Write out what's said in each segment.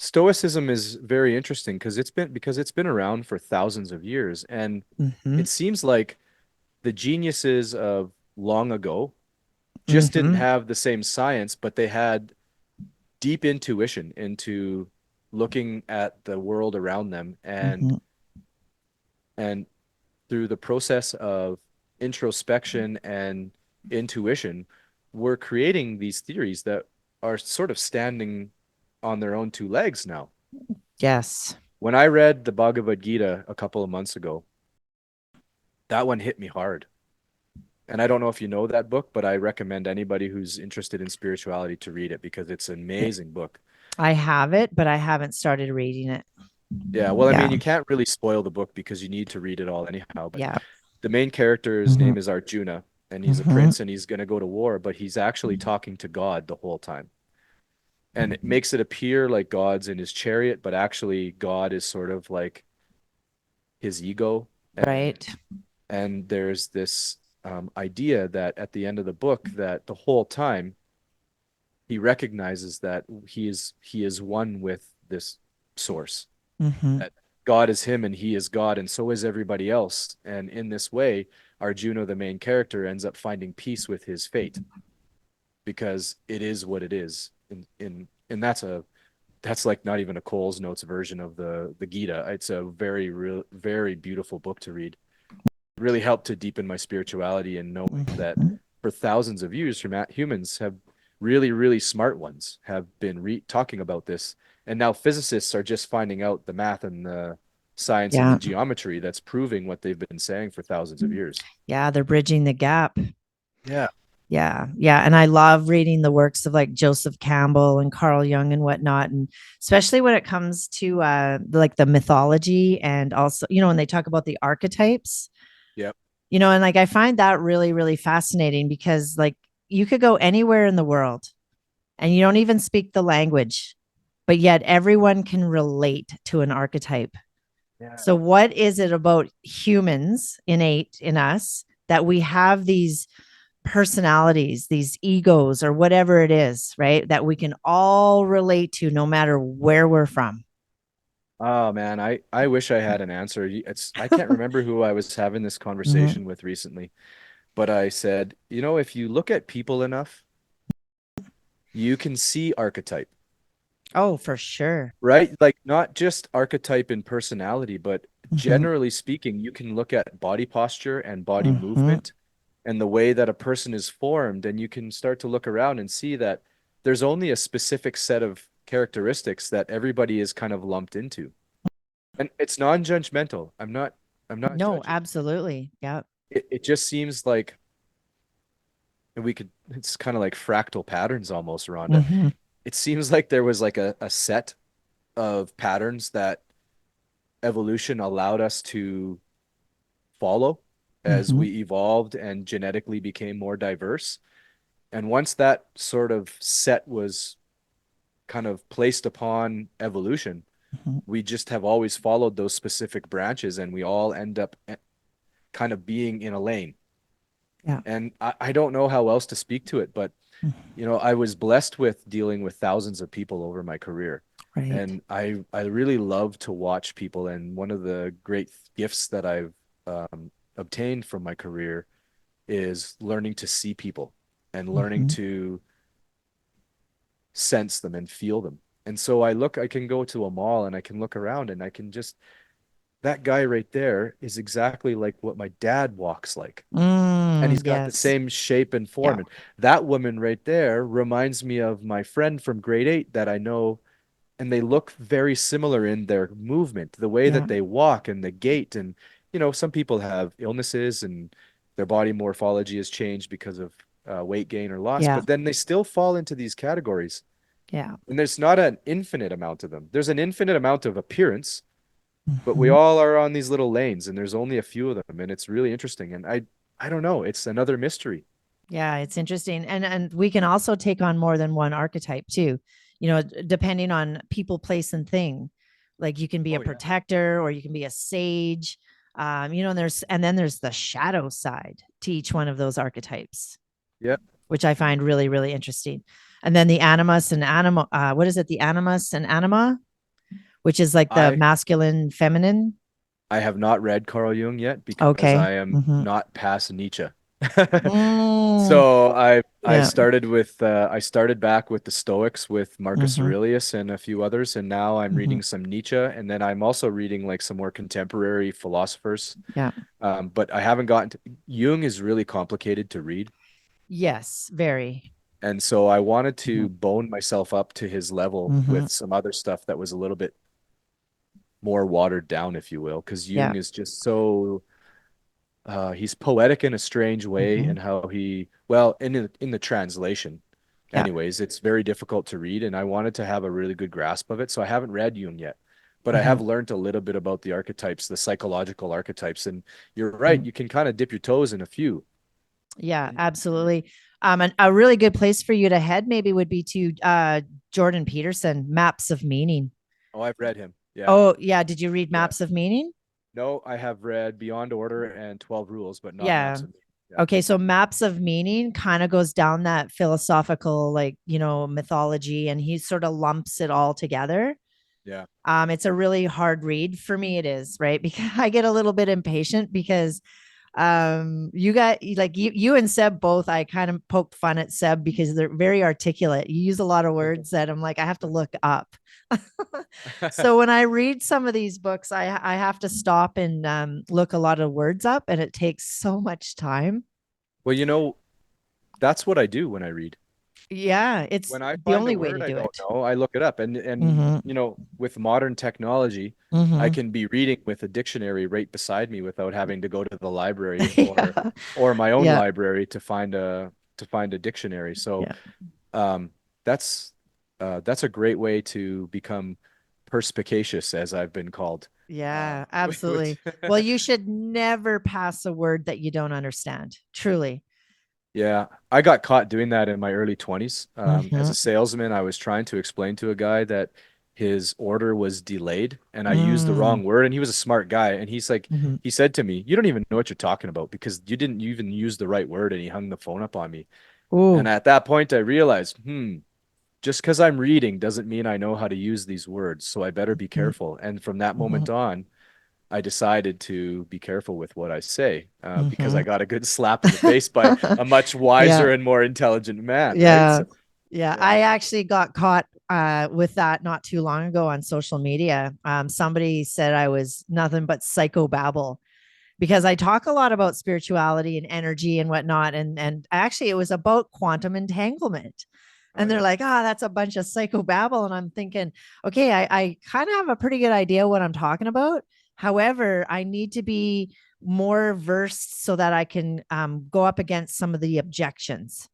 Stoicism is very interesting because it's been around for thousands of years, and Mm-hmm. it seems like the geniuses of long ago just didn't Mm-hmm. have the same science, but they had deep intuition into looking at the world around them, Mm-hmm. and through the process of introspection and intuition, we're creating these theories that are sort of standing on their own two legs now. Yes. When I read the Bhagavad Gita a couple of months ago, that one hit me hard. And I don't know if you know that book, but I recommend anybody who's interested in spirituality to read it because it's an amazing book. I have it, but I haven't started reading it. Yeah, well, I mean, Yeah. you can't really spoil the book because you need to read it all anyhow. But Yeah. the main character's Mm-hmm. name is Arjuna, and he's a Mm-hmm. prince and he's going to go to war, but he's actually talking to God the whole time. And it makes it appear like God's in his chariot, but actually God is sort of like his ego. And Right. and there's this idea that at the end of the book that the whole time he recognizes that he is one with this source, Mm-hmm. that God is him and he is God, and so is everybody else. And in this way, Arjuna, the main character, ends up finding peace with his fate because it is what it is. And that's like not even a Cole's Notes version of the Gita. It's a very real, very beautiful book to read. It really helped to deepen my spirituality and knowing that Mm-hmm. for thousands of years, humans have really, really smart ones have been talking about this, and now physicists are just finding out the math and the science and the Yeah. geometry that's proving what they've been saying for thousands of years. Yeah. They're bridging the gap. Yeah. Yeah. Yeah. And I love reading the works of like Joseph Campbell and Carl Jung and whatnot. And especially when it comes to like the mythology and also, when they talk about the archetypes, Yep. and like I find that really, really fascinating because like you could go anywhere in the world and you don't even speak the language, but yet everyone can relate to an archetype. Yeah. So, what is it about humans innate in us that we have these personalities, these egos, or whatever it is, right? That we can all relate to no matter where we're from. Oh man, I wish I had an answer. I can't remember who I was having this Mm-hmm. conversation with recently, but I said, if you look at people enough, you can see archetype. Oh, for sure. Right? Like not just archetype in personality, but Mm-hmm. generally speaking, you can look at body posture and body Mm-hmm. movement and the way that a person is formed, and you can start to look around and see that there's only a specific set of characteristics that everybody is kind of lumped into. And it's non-judgmental. I'm not No, judging. absolutely. Yeah. It just seems like it's kind of like fractal patterns almost, Rhonda. Mm-hmm. It seems like there was like a set of patterns that evolution allowed us to follow as Mm-hmm. we evolved and genetically became more diverse. And once that sort of set was kind of placed upon evolution, Mm-hmm. we just have always followed those specific branches and we all end up kind of being in a lane. Yeah. And I don't know how else to speak to it, but I was blessed with dealing with thousands of people over my career. Right. And I really love to watch people. And one of the great gifts that I've obtained from my career is learning to see people and learning Mm-hmm. to sense them and feel them. And so I can go to a mall and I can look around and I can just, that guy right there is exactly like what my dad walks like. And he's got the Yes. same shape and Yeah. form. And that woman right there reminds me of my friend from grade eight that I know, and they look very similar in their movement, the way Yeah. that they walk and the gait. And, some people have illnesses and their body morphology has changed because of weight gain or loss, Yeah. but then they still fall into these categories. Yeah. And there's not an infinite amount of them. There's an infinite amount of appearance, but we Mm-hmm. all are on these little lanes and there's only a few of them. And it's really interesting. And I don't know. It's another mystery. Yeah, it's interesting. And we can also take on more than one archetype too. Depending on people, place, and thing. Like you can be a Oh, yeah. protector or you can be a sage. And then there's the shadow side to each one of those archetypes, Yeah. which I find really, really interesting. And then the animus and anima, what is it? The animus and anima? which is like the I masculine, feminine. I have not read Carl Jung yet because Okay. I am Mm-hmm. not past Nietzsche. Mm, So I yeah. started with I started back with the Stoics with Marcus Mm-hmm. Aurelius and a few others, and now I'm Mm-hmm. reading some Nietzsche, and then I'm also reading like some more contemporary philosophers. Yeah. But I haven't gotten to Jung is really complicated to read, Yes, very. and so I wanted Mm-hmm. to bone myself up to his level Mm-hmm. with some other stuff that was a little bit more watered down, if you will, because Yeah. Jung is just so he's poetic in a strange way, Mm-hmm. and how well, in the translation, Yeah. anyways, it's very difficult to read, and I wanted to have a really good grasp of it. So I haven't read Jung yet, but I Mm-hmm. have learned a little bit about the archetypes, the psychological archetypes, and you're right, Mm-hmm. you can kind of dip your toes in a few. Yeah, absolutely. And a really good place for you to head maybe would be to Jordan Peterson, Maps of Meaning. Oh, I've read him. Yeah, Oh, yeah. Did you read yeah. Maps of Meaning? No, I have read Beyond Order and 12 Rules, but not Yeah. Maps of Meaning. Yeah. Okay, so Maps of Meaning kind of goes down that philosophical, like, mythology, and he sort of lumps it all together. Yeah. It's a really hard read for me. It is, right? Because I get a little bit impatient because you got like you and Seb both, I kind of poke fun at Seb because they're very articulate. You use a lot of words that I'm like, I have to look up. So when I read some of these books, I have to stop and look a lot of words up, and it takes so much time. Well, that's what I do when I read. Yeah, it's When I the find a only way word to I do don't it. know, I look it up. And Mm-hmm. with modern technology, I Mm-hmm. can be reading with a dictionary right beside me without having to go to the library Yeah. or my own Yeah. library to find a dictionary. So Yeah. um that's that's a great way to become perspicacious, as I've been called. Yeah, With absolutely. Well, you should never pass a word that you don't understand. Truly. Yeah, I got caught doing that in my early 20s. As Mm-hmm. a salesman, I was trying to explain to a guy that his order was delayed and I used the Mm. wrong word. And he was a smart guy. And Mm-hmm. he said to me, "You don't even know what you're talking about because you didn't even use the right word." And he hung the phone up on me. And Ooh. at that point, I realized, just because I'm reading doesn't mean I know how to use these words. So I better be careful. And from that Mm-hmm. moment on, I decided to be careful with what I say because I Mm-hmm. got a good slap in the face by a much wiser Yeah. and more intelligent man, right? Yeah. So, Yeah. yeah. I actually got caught with that not too long ago on social media. Somebody said I was nothing but psychobabble because I talk a lot about spirituality and energy and whatnot. And actually, it was about quantum entanglement. Oh, And they're yeah. like, oh, that's a bunch of psychobabble. And I'm thinking, okay, I kind of have a pretty good idea what I'm talking about. However, I need to be more versed so that I can go up against some of the objections,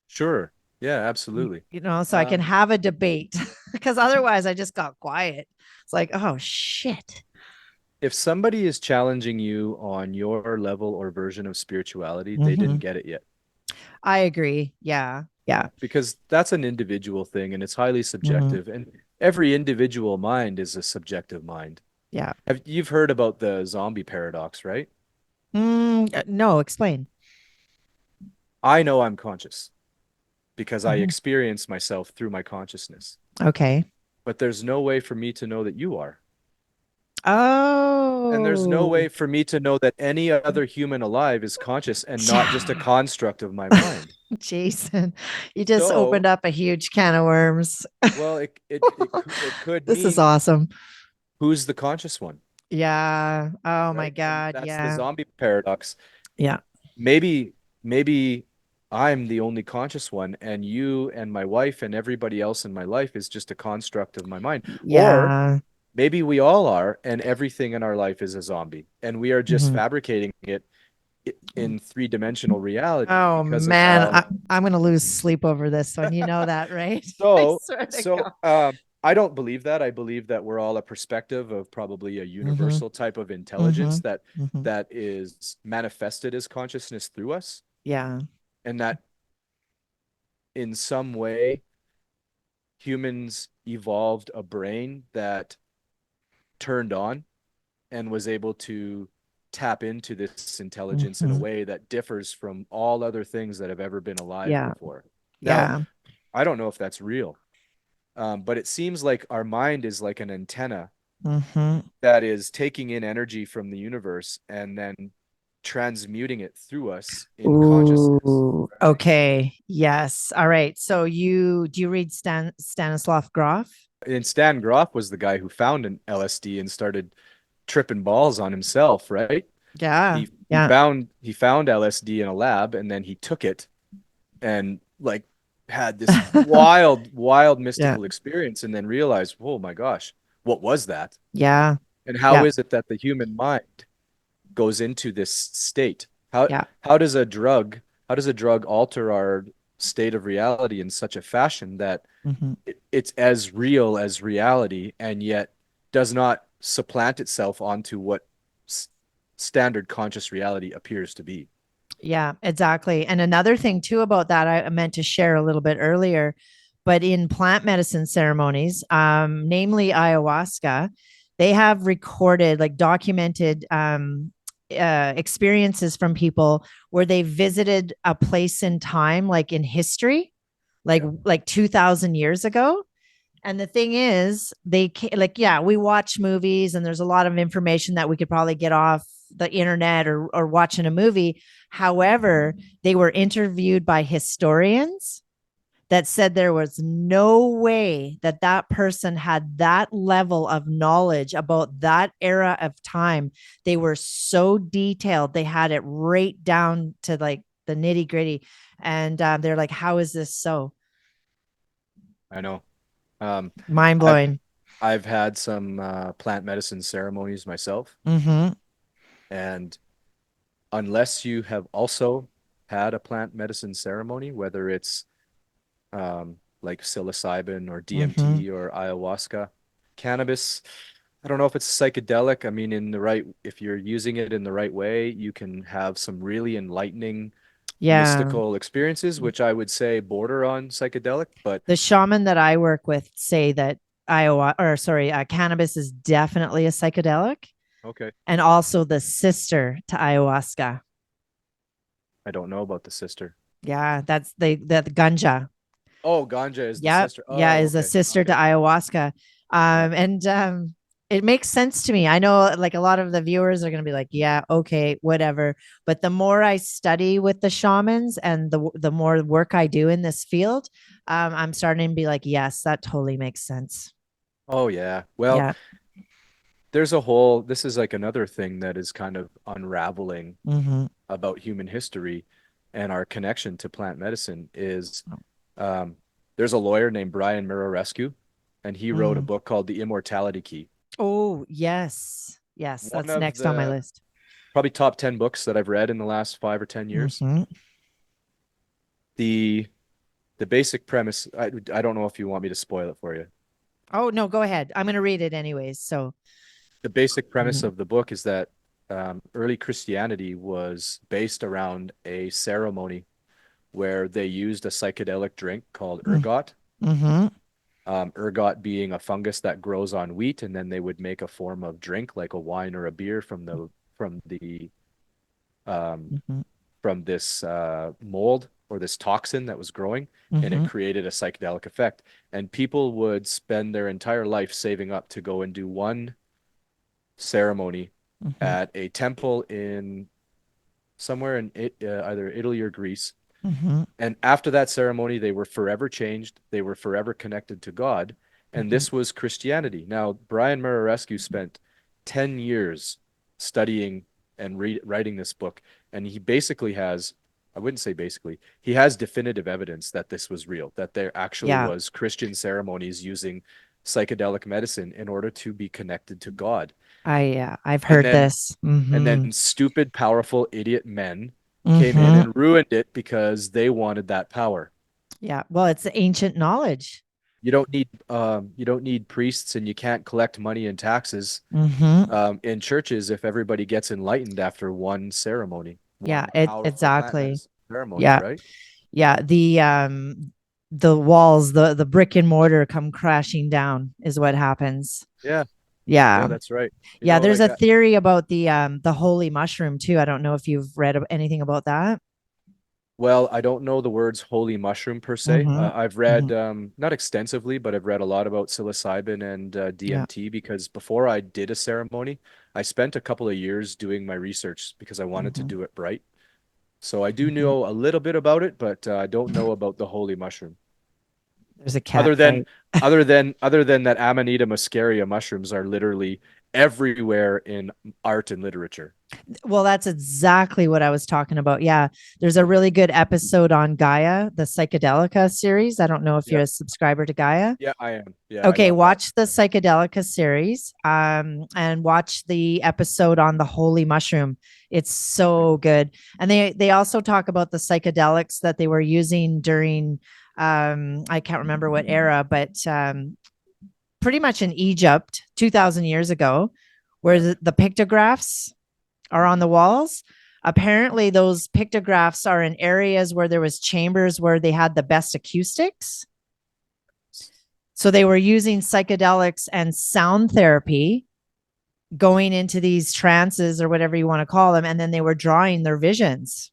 Sure. Yeah, absolutely. so I can Um, have a debate because otherwise I just got quiet. It's like, oh, shit. if somebody is challenging you on your level or version of spirituality, they didn't Mm-hmm. get it yet. I agree. Yeah. Yeah. Because that's an individual thing and it's highly Mm-hmm. subjective. And every individual mind is a subjective mind. Yeah. You've heard about the zombie paradox, right? No, explain. I know I'm conscious because I Mhm. experience myself through my consciousness. Okay. But there's no way for me to know that you are. And there's no Oh, way for me to know that any other human alive is conscious and not just a construct of my mind. Jason, you just opened So, up a huge can of worms. well, it could This is mean awesome. who's the conscious one, Yeah. Oh my right? And God. that's the Yeah. zombie paradox. Yeah. Maybe, maybe I'm the only conscious one, and you and my wife and everybody else in my life is just a construct of my mind. Or Yeah. maybe we all are, and everything in our life is a zombie, and we are just Mhm. fabricating it in three-dimensional reality Oh because of man, how. I'm gonna lose sleep over this one. You know that, right? I So, swear to so God. I don't believe that. I believe that we're all a perspective of probably a Mm-hmm. universal type of Mm-hmm. intelligence Mm-hmm. that is manifested as consciousness through us, Yeah. and that in some way humans evolved a brain that turned on and was able to tap into this intelligence in a Mm-hmm. way that differs from all other things that have ever been alive Yeah. before. Now, Yeah. I don't know if that's real. But it seems like our mind is like an antenna Mm-hmm. that is taking in energy from the universe and then transmuting it through us in consciousness. Ooh, Does that make sense? okay. Yes. All right. So you do you read Stanislav Grof? And Stan Grof was the guy who found an LSD and started tripping balls on himself, right? Yeah. Yeah. He found LSD in a lab and then he took it and like had this wild Yeah. mystical experience and then realized, oh my gosh, what was that? Yeah. And how Yeah. is it that the human mind goes into this state? How Yeah. how does a drug how does a drug alter our state of reality in such a fashion that Hmm. it's as real as reality and yet does not supplant itself onto what standard conscious reality appears to be? Yeah, exactly. And another thing too about that, I meant to share a little bit earlier, but in plant medicine ceremonies, namely ayahuasca, they have recorded, like documented experiences from people where they visited a place in time, like in history, Yeah, like 2000 years ago. And the thing is, like, yeah, we watch movies and there's a lot of information that we could probably get off the internet or watching a movie. However, they were interviewed by historians that said there was no way that that person had that level of knowledge about that era of time. They were so detailed. They had it right down to like the nitty gritty. And they're like, how is this so I know. Um, mind I've blowing? I've had some plant medicine ceremonies myself, Mm-hmm. and unless you have also had a plant medicine ceremony, whether it's like psilocybin or Mm-hmm. DMT or ayahuasca, cannabis, I don't know if it's psychedelic. I mean, if you're using it in the right way, you can have some really enlightening, Yeah. mystical experiences, which I would say border on psychedelic, but The shaman that I work with say that cannabis is definitely a psychedelic okay. and also the sister to ayahuasca. I don't know about the sister. Yeah, that's the ganja. Oh, ganja is the Yep. sister. Yeah, Oh, is a okay. sister to Okay. ayahuasca. Yeah. And it makes sense to me. I know like a lot of the viewers are going to be like, yeah, okay, whatever. But the more I study with the shamans and the more work I do in this field, I'm starting to be like, yes, that totally makes sense. Oh, yeah. Well, Yeah. this is like another thing that is kind of unraveling Mm-hmm. about human history and our connection to plant medicine is um, there's a lawyer named Brian Muraresku, and he wrote a Mm. book called The Immortality Key. Oh, yes. Yes, One that's of next on my the list. probably top 10 books that I've read in the last 5 or 10 years. Mm-hmm. The the basic premise, I don't know if you want me to spoil it for you. Oh, no, go ahead. I'm going to read it anyways. So, The basic premise mhm, of the book is that early Christianity was based around a ceremony where they used a psychedelic drink called ergot. mm-hmm, Ergot being a fungus that grows on wheat, and then they would make a form of drink like a wine or a beer from the um, mm-hmm, from this mold or this toxin that was growing, and it mm-hmm, created a psychedelic effect. And people would spend their entire life saving up to go and do one ceremony mm-hmm, at a temple in somewhere in either Italy or Greece. mm-hmm, And after that ceremony, they were forever changed. They were forever connected to God. And mm-hmm. this was Christianity. Now, Brian Muraresku spent 10 years studying and writing this book. And he basically has, I wouldn't say basically, he has definitive evidence that this was real, that there actually Yeah, was Christian ceremonies using psychedelic medicine in order to be connected to God. I've And heard then this. and Mm-hmm, then stupid, powerful, idiot men came in mm-hmm. and ruined it because they wanted that power. Yeah. Well, it's ancient knowledge. You don't need priests and you can't collect money and taxes Mm-hmm. in churches if everybody gets enlightened after one ceremony, Yeah, one powerful plant exactly. medicine ceremony, Yeah. right? Yeah. The walls, the brick and mortar come crashing down is what happens. Yeah, yeah, Yeah. that's right. You Yeah, know, there's like a theory about the holy mushroom too. I don't know if you've read anything about that. Well, I don't know the words holy mushroom per se. Mm-hmm. I've read, Mm-hmm. not extensively, but I've read a lot about psilocybin and Yeah. DMT because before I did a ceremony, I spent a couple of years doing my research because I wanted to Mm-hmm. do it right. So I do Mm-hmm. know a little bit about it, but I don't know about the holy mushroom. There's a cat Other than fight. other than that Amanita muscaria mushrooms are literally everywhere in art and literature. Well, that's exactly what I was talking about. Yeah. There's a really good episode on Gaia, the Psychedelica series. I don't know if you're Yep. a subscriber to Gaia. Yeah, I am. Yeah, I Okay, love that. watch the Psychedelica series, and watch the episode on the holy mushroom. It's Okay. so good. And they also talk about the psychedelics that they were using during, I can't remember what era, but pretty much in Egypt 2000 years ago, where Yeah. the pictographs are on the walls. Apparently those pictographs are in areas where there was chambers where they had the best acoustics. So they were using psychedelics and sound therapy going into these trances or whatever you want to call them. And then they were drawing their visions.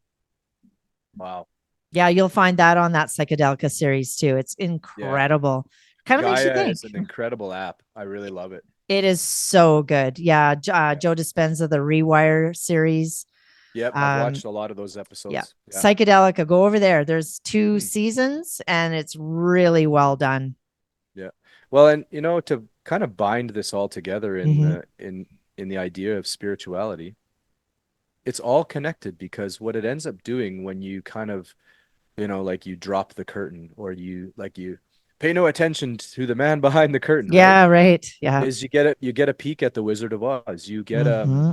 Wow. Yeah, you'll find that on that Psychedelica series too. It's Yeah. incredible. Kind of makes you Gaia think. is an incredible app. I really love it. It is so good. Yeah. Yeah. Joe Dispenza, the Rewire series. Yep, I've Um, watched a lot of those yeah. episodes. Yeah. Psychedelica, go over there. There's two Mm, seasons and it's really well done. yeah. Well, and to kind of bind this all together in Mm-hmm. the idea of spirituality, it's all connected because what it ends up doing when you kind of, like you drop the curtain or you pay no attention to the man behind the curtain, right? Yeah, right. Yeah. Is you get a peek at the Wizard of Oz. You get Mm-hmm.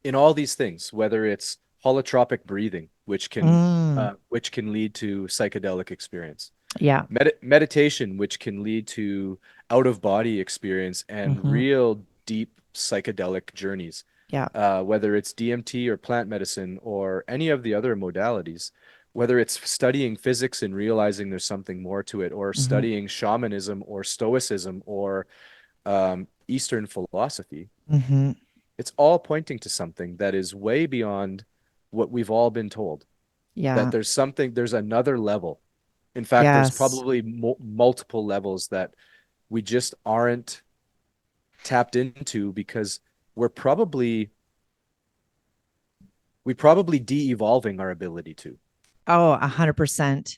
in all these things, whether it's holotropic breathing, Mm. which can lead to psychedelic experience, Yeah. meditation, which can lead to out of body experience and Mm-hmm. real deep psychedelic journeys. Yeah. Whether it's DMT or plant medicine or any of the other modalities, whether it's studying physics and realizing there's something more to it, or Mm-hmm. studying shamanism or stoicism or Eastern philosophy, Mm-hmm. it's all pointing to something that is way beyond what we've all been told. That Yeah. there's another level. In fact, there's Yes. probably multiple levels that we just aren't tapped into because we're probably we probably de-evolving our ability to. Oh, 100%.